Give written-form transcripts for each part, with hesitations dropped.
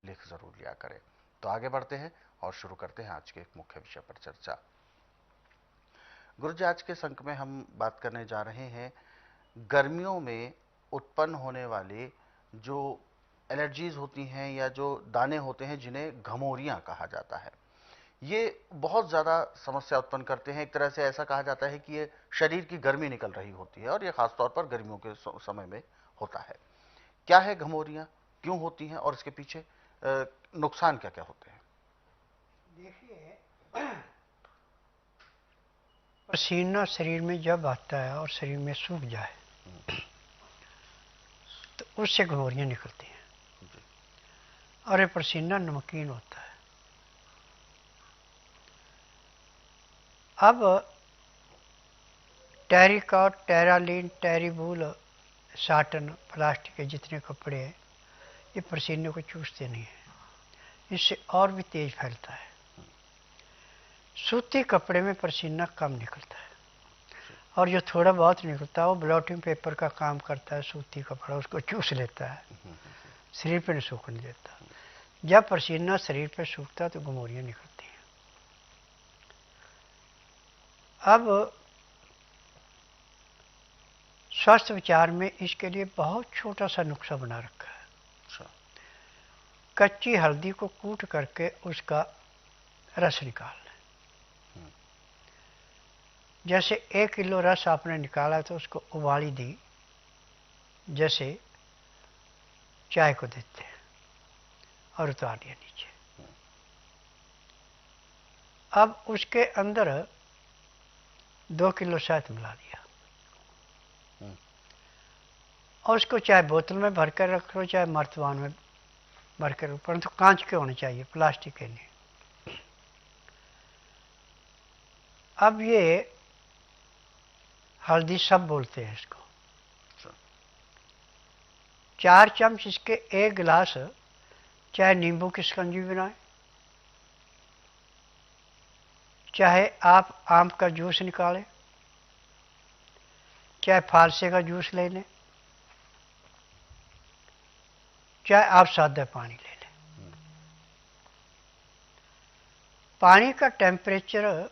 लिख जरूर लिया करें। तो आगे बढ़ते हैं और शुरू करते हैं आज के एक मुख्य विषय पर चर्चा। गुरुजी, आज के अंक में हम बात करने जा रहे हैं गर्मियों में उत्पन्न होने वाले जो एलर्जीज होती हैं या जो दाने होते हैं जिन्हें घमौरियां कहा जाता है। ये बहुत ज़्यादा समस्या उत्पन्न करते हैं। एक तरह से ऐसा कहा जाता है कि ये शरीर की गर्मी निकल रही होती है और ये खासतौर पर गर्मियों के समय में होता है। क्या है घमौरियां, क्यों होती हैं और इसके पीछे नुकसान क्या क्या होते हैं? देखिए, पसीना शरीर में जब आता है और शरीर में सूख जाए तो उससे घमौरियाँ निकलती हैं। और ये पसीना नमकीन होता है। अब टेरिकॉट, टेरालीन, टेरीबूल, साटन, प्लास्टिक के जितने कपड़े हैं ये पसीने को चूसते नहीं हैं, इससे और भी तेज फैलता है। सूती कपड़े में पसीना कम निकलता है और जो थोड़ा बहुत निकलता है वो ब्लॉटिंग पेपर का काम करता है। सूती कपड़ा उसको चूस लेता है, शरीर पे नहीं सूखने देता। जब पसीना शरीर पे सूखता है तो घमौरियाँ निकलती हैं। अब स्वास्थ्य विचार में इसके लिए बहुत छोटा सा नुस्खा बना रखा है। कच्ची हल्दी को कूट करके उसका रस निकाल लें। जैसे 1 किलो रस आपने निकाला तो उसको उबाली दी, जैसे चाय को देते हैं, और उतार दिया नीचे। अब उसके अंदर 2 किलो शहद मिला दिया और उसको चाहे बोतल में भर कर रख लो चाहे मर्तबान में भर कर, परंतु कांच के होने चाहिए, प्लास्टिक के नहीं। अब ये हल्दी सब बोलते हैं इसको। 4 चम्मच इसके 1 गिलास चाहे नींबू की शिकंजी बनाए, चाहे आप आम का जूस निकालें, चाहे फालसे का जूस ले लें, चाहे आप सादा पानी ले लें। पानी का टेम्परेचर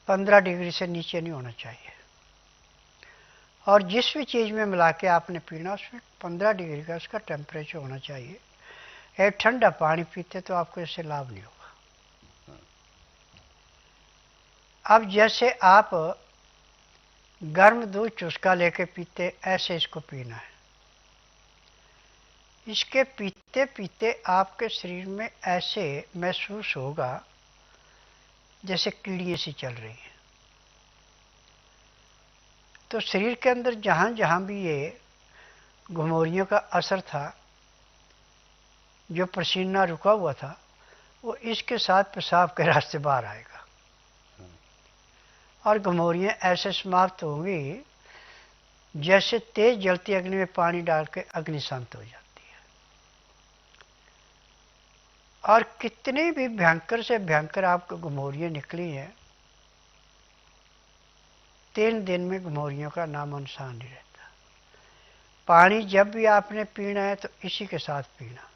15 डिग्री से नीचे नहीं होना चाहिए और जिस भी चीज़ में मिला के आपने पीना उसमें 15 डिग्री का उसका टेम्परेचर होना चाहिए। एक ठंडा पानी पीते तो आपको इससे लाभ नहीं होगा। अब जैसे आप गर्म दूध चुस्का लेके पीते, ऐसे इसको पीना है। इसके पीते पीते आपके शरीर में ऐसे महसूस होगा जैसे कीड़ियाँ सी चल रही हैं। तो शरीर के अंदर जहाँ जहाँ भी ये घमौरियों का असर था, जो पसीना रुका हुआ था, वो इसके साथ पेशाब के रास्ते बाहर आएगा और घमौरियाँ ऐसे समाप्त होंगी जैसे तेज जलती अग्नि में पानी डाल के अग्नि शांत हो जाती है। और कितनी भी भयंकर से भयंकर आपको घमौरियाँ निकली हैं, 3 दिन में घमौरियों का नामो निशान नहीं रहता। पानी जब भी आपने पीना है तो इसी के साथ पीना।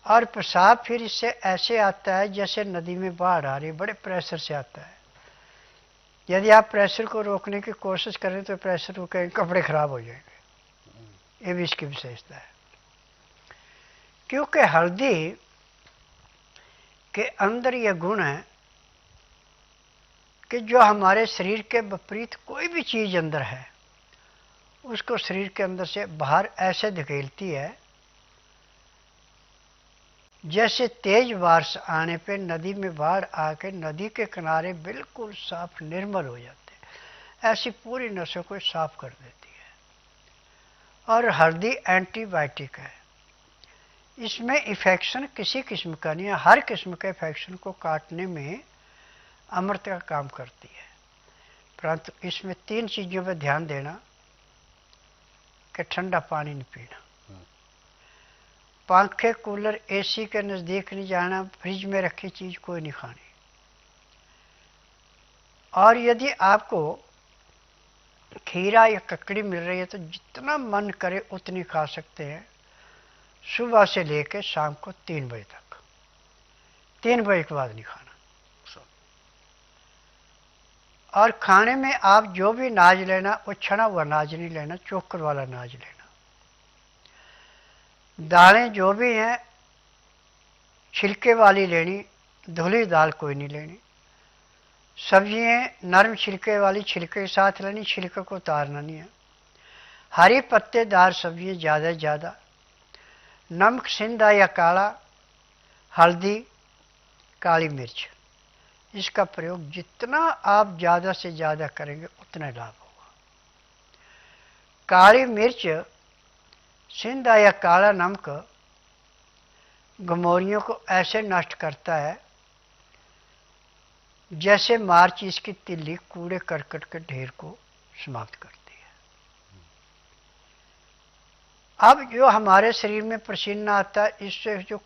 और पेशाब फिर इससे ऐसे आता है जैसे नदी में बाढ़ आ रही, बड़े प्रेशर से आता है। यदि आप प्रेशर को रोकने की कोशिश करें तो प्रेशर रुकेंगे, कपड़े खराब हो जाएंगे। ये भी इसकी विशेषता है। क्योंकि हल्दी के अंदर यह गुण है कि जो हमारे शरीर के विपरीत कोई भी चीज अंदर है उसको शरीर के अंदर से बाहर ऐसे धकेलती है जैसे तेज बारिश आने पे नदी में बाढ़ आके नदी के किनारे बिल्कुल साफ निर्मल हो जाते हैं। ऐसी पूरी नसों को साफ कर देती है। और हल्दी एंटीबायोटिक है। इसमें इफेक्शन किसी किस्म का नहीं है, हर किस्म के इफेक्शन को काटने में अमृत का काम करती है। परंतु इसमें 3 चीज़ों पर ध्यान देना कि ठंडा पानी नहीं पीना, पंखे कूलर एसी के नज़दीक नहीं जाना, फ्रिज में रखी चीज़ कोई नहीं खानी। और यदि आपको खीरा या ककड़ी मिल रही है तो जितना मन करे उतनी खा सकते हैं, सुबह से लेकर शाम को 3 बजे तक। 3 बजे के बाद नहीं खाना। और खाने में आप जो भी अनाज लेना वो छना हुआ अनाज नहीं लेना, चोकर वाला अनाज लेना। दालें जो भी हैं छिलके वाली लेनी, धुली दाल कोई नहीं लेनी। सब्जियां नरम छिलके वाली छिलके के साथ लेनी, छिलके को उतारना नहीं है। हरी पत्तेदार सब्जियां ज़्यादा से ज़्यादा। नमक सिंधा या काला, हल्दी, काली मिर्च, इसका प्रयोग जितना आप ज़्यादा से ज़्यादा करेंगे उतना लाभ होगा। काली मिर्च, सिंधा या काला नमक गमोरियों को ऐसे नष्ट करता है जैसे माचिस की तिल्ली कूड़े करकट के ढेर को समाप्त करती है। अब जो हमारे शरीर में पसीना आता है, इससे जो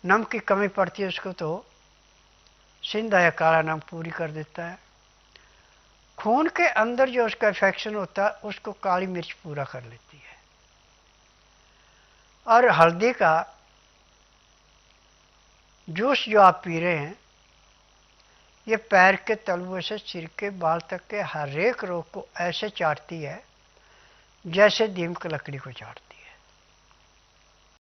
नमक की कमी पड़ती है उसको तो सिंधा या काला नमक पूरी कर देता है। खून के अंदर जो उसका इन्फेक्शन होता है उसको काली मिर्च पूरा कर लेती है। और हल्दी का जूस जो आप पी रहे हैं, ये पैर के तलुए से सिर के बाल तक के हर एक रोग को ऐसे चाटती है जैसे दीमक लकड़ी को चाटता है।